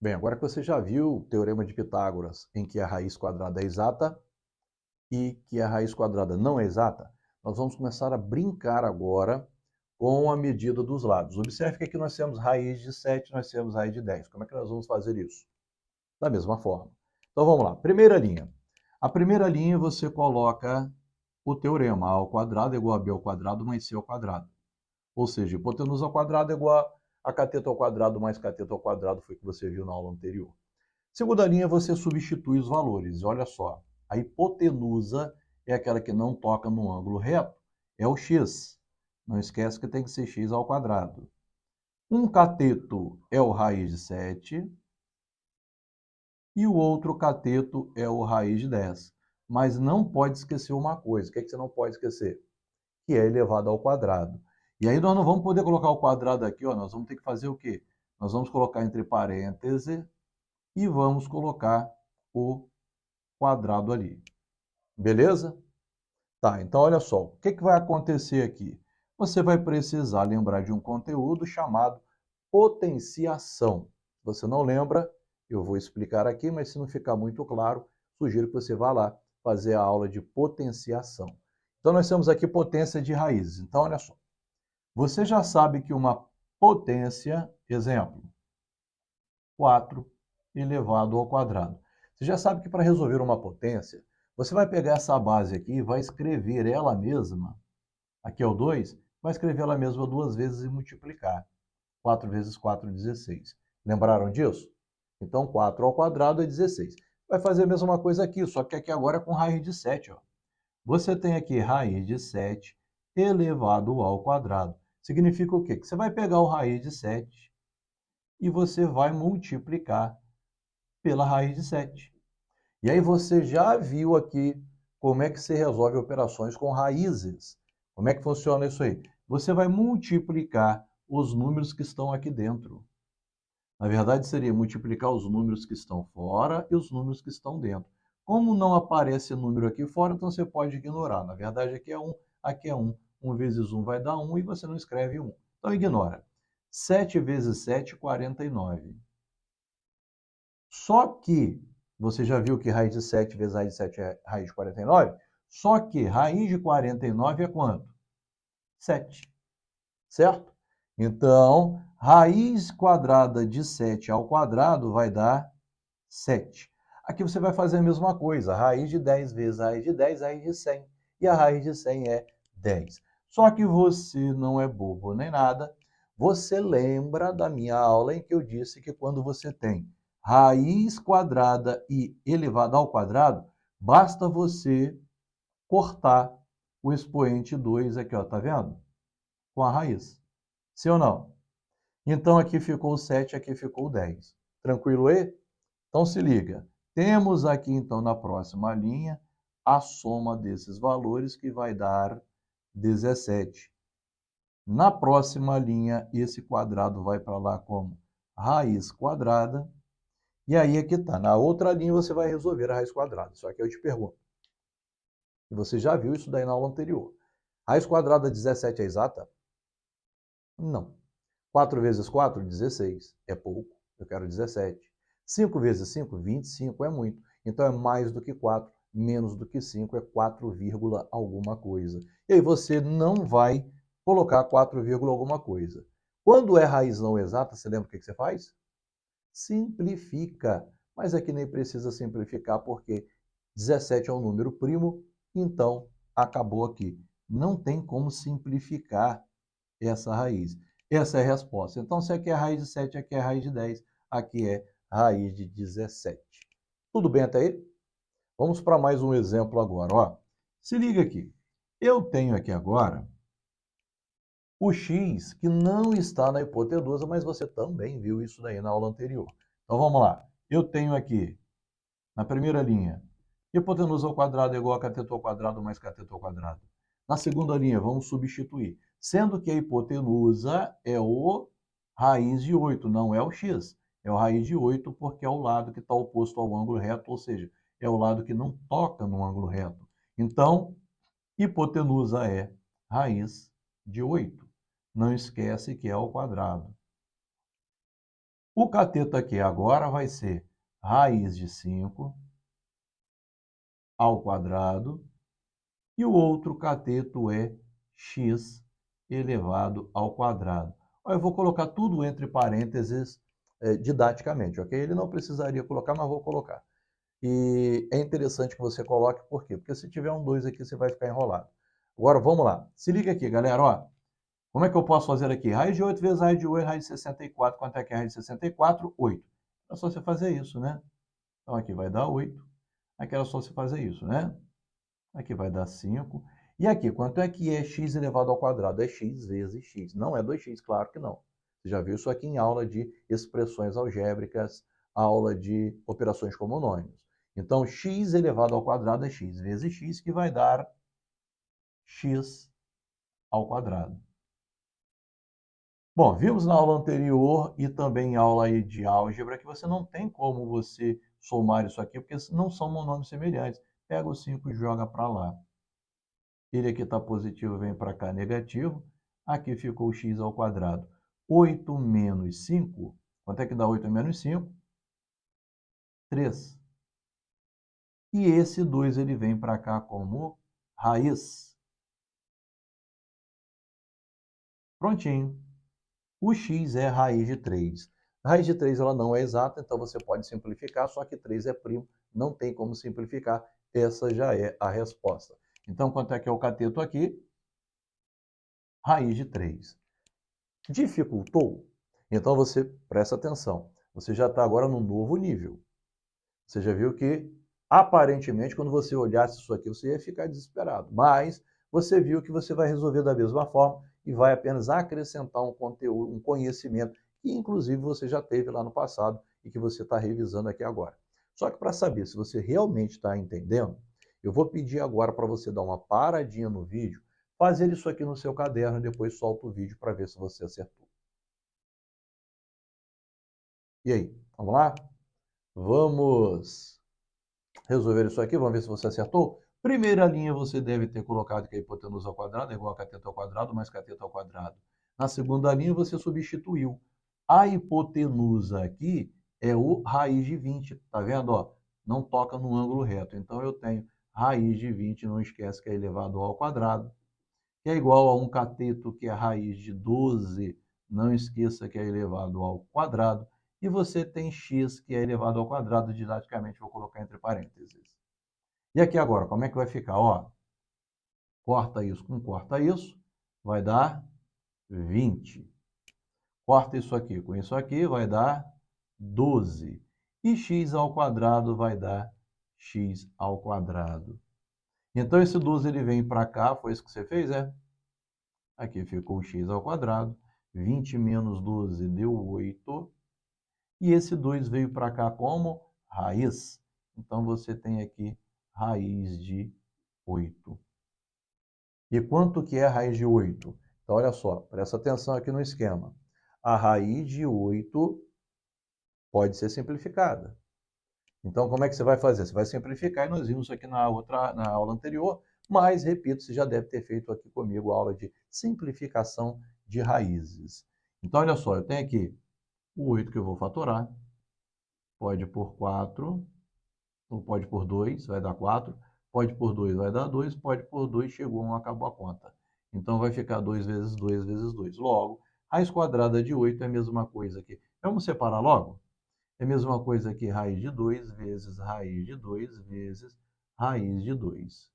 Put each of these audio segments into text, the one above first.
Bem, agora que você já viu o Teorema de Pitágoras, em que a raiz quadrada é exata e que a raiz quadrada não é exata, nós vamos começar a brincar agora com a medida dos lados. Observe que aqui nós temos raiz de 7, nós temos raiz de 10. Como é que nós vamos fazer isso? Da mesma forma. Então vamos lá. Primeira linha. A primeira linha você coloca o teorema: a ao quadrado é igual a b ao quadrado mais c ao quadrado. Ou seja, hipotenusa ao quadrado é igual a cateto ao quadrado mais cateto ao quadrado, foi o que você viu na aula anterior. Segunda linha, você substitui os valores. Olha só, a hipotenusa é aquela que não toca no ângulo reto, é o x. Não esquece que tem que ser x ao quadrado. Um cateto é o raiz de 7 e o outro cateto é o raiz de 10. Mas não pode esquecer uma coisa. O que é que você não pode esquecer? Que é elevado ao quadrado. E aí nós não vamos poder colocar o quadrado aqui, ó, nós vamos ter que fazer o quê? Nós vamos colocar entre parênteses e vamos colocar o quadrado ali. Beleza? Tá, então olha só, o que vai acontecer aqui? Você vai precisar lembrar de um conteúdo chamado potenciação. Se você não lembra, eu vou explicar aqui, mas se não ficar muito claro, sugiro que você vá lá fazer a aula de potenciação. Então nós temos aqui potência de raízes. Então olha só, você já sabe que uma potência, exemplo, 4 elevado ao quadrado. Você já sabe que para resolver uma potência, você vai pegar essa base aqui e vai escrever ela mesma, aqui é o 2, vai escrever ela mesma duas vezes e multiplicar. 4 vezes 4, 16. Lembraram disso? Então, 4 ao quadrado é 16. Vai fazer a mesma coisa aqui, só que aqui agora é com raiz de 7. Ó. Você tem aqui raiz de 7 elevado ao quadrado. Significa o quê? Que você vai pegar o raiz de 7 e você vai multiplicar pela raiz de 7. E aí você já viu aqui como é que se resolve operações com raízes. Como é que funciona isso aí? Você vai multiplicar os números que estão aqui dentro. Na verdade, seria multiplicar os números que estão fora e os números que estão dentro. Como não aparece número aqui fora, então você pode ignorar. Na verdade, aqui é 1, aqui é 1. 1 vezes 1 vai dar 1 e você não escreve 1. Então, ignora. 7 vezes 7, 49. Só que, você já viu que raiz de 7 vezes raiz de 7 é raiz de 49? Só que raiz de 49 é quanto? 7, certo? Então, raiz quadrada de 7 ao quadrado vai dar 7. Aqui você vai fazer a mesma coisa. Raiz de 10 vezes raiz de 10, raiz de 100. E a raiz de 100 é 10. Só que você não é bobo nem nada. Você lembra da minha aula em que eu disse que quando você tem raiz quadrada e elevada ao quadrado, basta você cortar o expoente 2 aqui, ó, tá vendo? Com a raiz. Sim ou não? Então aqui ficou 7, aqui ficou 10. Tranquilo aí? Então se liga. Temos aqui então na próxima linha a soma desses valores que vai dar 17. Na próxima linha, esse quadrado vai para lá como raiz quadrada. E aí é que está. Na outra linha você vai resolver a raiz quadrada. Só que eu te pergunto. E você já viu isso daí na aula anterior. Raiz quadrada de 17 é exata? Não. 4 vezes 4, 16. É pouco. Eu quero 17. 5 vezes 5, 25. É muito. Então é mais do que 4, menos do que 5, é 4, alguma coisa. E aí você não vai colocar 4, alguma coisa. Quando é raiz não exata, você lembra o que você faz? Simplifica. Mas aqui nem precisa simplificar porque 17 é um número primo, então acabou aqui. Não tem como simplificar essa raiz. Essa é a resposta. Então, se aqui é raiz de 7, aqui é raiz de 10, aqui é raiz de 17. Tudo bem até aí? Vamos para mais um exemplo agora. Ó. Se liga aqui. Eu tenho aqui agora o x que não está na hipotenusa, mas você também viu isso daí na aula anterior. Então, vamos lá. Eu tenho aqui, na primeira linha, hipotenusa ao quadrado é igual a cateto ao quadrado mais cateto ao quadrado. Na segunda linha, vamos substituir. Sendo que a hipotenusa é o raiz de 8, não é o x. É o raiz de 8 porque é o lado que está oposto ao ângulo reto, ou seja, é o lado que não toca no ângulo reto. Então, hipotenusa é raiz de 8. Não esquece que é ao quadrado. O cateto aqui agora vai ser raiz de 5 ao quadrado, e o outro cateto é x elevado ao quadrado. Eu vou colocar tudo entre parênteses didaticamente, ok? Ele não precisaria colocar, mas vou colocar. E é interessante que você coloque, por quê? Porque se tiver um 2 aqui, você vai ficar enrolado. Agora, vamos lá. Se liga aqui, galera, ó. Como é que eu posso fazer aqui? Raiz de 8 vezes raiz de 8, raiz de 64. Quanto é que é raiz de 64? 8. É só você fazer isso, né? Então, aqui vai dar 8. Aqui era só você fazer isso, né? Aqui vai dar 5. E aqui, quanto é que é x elevado ao quadrado? É x vezes x. Não é 2x, claro que não. Você já viu isso aqui em aula de expressões algébricas, aula de operações com monômios. Então, x elevado ao quadrado é x vezes x, que vai dar x ao quadrado. Bom, vimos na aula anterior e também em aula aí de álgebra que você não tem como você somar isso aqui, porque não são monômios semelhantes. Pega o 5 e joga para lá. Ele aqui está positivo, vem para cá negativo. Aqui ficou x ao quadrado. 8 menos 5. Quanto é que dá 8 menos 5? 3. E esse 2 ele vem para cá como raiz. Prontinho. O x é raiz de 3. A raiz de 3 ela não é exata, então você pode simplificar, só que 3 é primo, não tem como simplificar. Essa já é a resposta. Então, quanto é que é o cateto aqui? Raiz de 3. Dificultou? Então você presta atenção. Você já está agora num novo nível. Você já viu que, aparentemente, quando você olhasse isso aqui, você ia ficar desesperado. Mas você viu que você vai resolver da mesma forma e vai apenas acrescentar um conteúdo, um conhecimento que, inclusive, você já teve lá no passado e que você está revisando aqui agora. Só que para saber se você realmente está entendendo, eu vou pedir agora para você dar uma paradinha no vídeo, fazer isso aqui no seu caderno e depois solta o vídeo para ver se você acertou. E aí, vamos lá? Vamos resolver isso aqui, vamos ver se você acertou. Primeira linha você deve ter colocado que a hipotenusa ao quadrado é igual a cateto ao quadrado mais cateto ao quadrado. Na segunda linha você substituiu. A hipotenusa aqui é o raiz de 20, tá vendo? Ó, não toca no ângulo reto. Então eu tenho raiz de 20, não esquece que é elevado ao quadrado, que é igual a um cateto que é raiz de 12, não esqueça que é elevado ao quadrado. E você tem x que é elevado ao quadrado, didaticamente vou colocar entre parênteses. E aqui agora, como é que vai ficar? Ó, corta isso com corta isso, vai dar 20. Corta isso aqui com isso aqui, vai dar 12. E x ao quadrado vai dar x ao quadrado. Então esse 12 ele vem para cá, foi isso que você fez, é? Aqui ficou x ao quadrado. 20 menos 12 deu 8. E esse 2 veio para cá como raiz. Então você tem aqui raiz de 8. E quanto que é a raiz de 8? Então, olha só, presta atenção aqui no esquema. A raiz de 8 pode ser simplificada. Então, como é que você vai fazer? Você vai simplificar, e nós vimos isso aqui na aula anterior, mas, repito, você já deve ter feito aqui comigo a aula de simplificação de raízes. Então, olha só, eu tenho aqui o 8 que eu vou fatorar, pode por 4, ou pode por 2, vai dar 4, pode por 2, vai dar 2, pode por 2, chegou 1, acabou a conta. Então, vai ficar 2 vezes 2 vezes 2. Logo, raiz quadrada de 8 é a mesma coisa aqui. Vamos separar logo? É a mesma coisa que raiz de 2 vezes raiz de 2 vezes raiz de 2.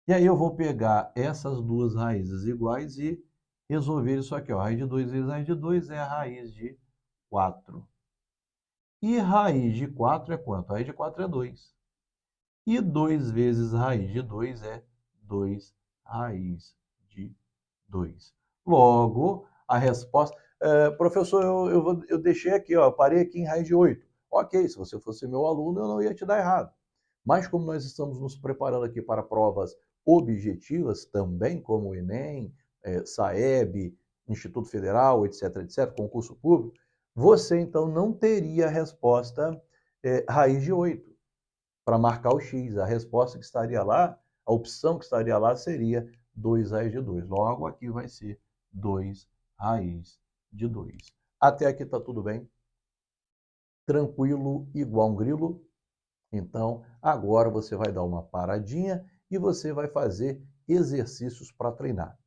E aí eu vou pegar essas duas raízes iguais e resolver isso aqui. Ó. Raiz de 2 vezes raiz de 2 é a raiz de 4. E raiz de 4 é quanto? Raiz de 4 é 2. E 2 vezes raiz de 2 é 2 raiz de 2. Logo, a resposta... professor, eu deixei aqui, ó, parei aqui em raiz de 8. Ok, se você fosse meu aluno, eu não ia te dar errado. Mas como nós estamos nos preparando aqui para provas objetivas também, como o Enem, SAEB, Instituto Federal, etc., etc., concurso público, você então não teria a resposta raiz de 8 para marcar o x. A resposta que estaria lá, a opção que estaria lá seria 2 raiz de 2. Logo, aqui vai ser 2 raiz de 2. Até aqui está tudo bem? Tranquilo, igual um grilo? Então, agora você vai dar uma paradinha e você vai fazer exercícios para treinar.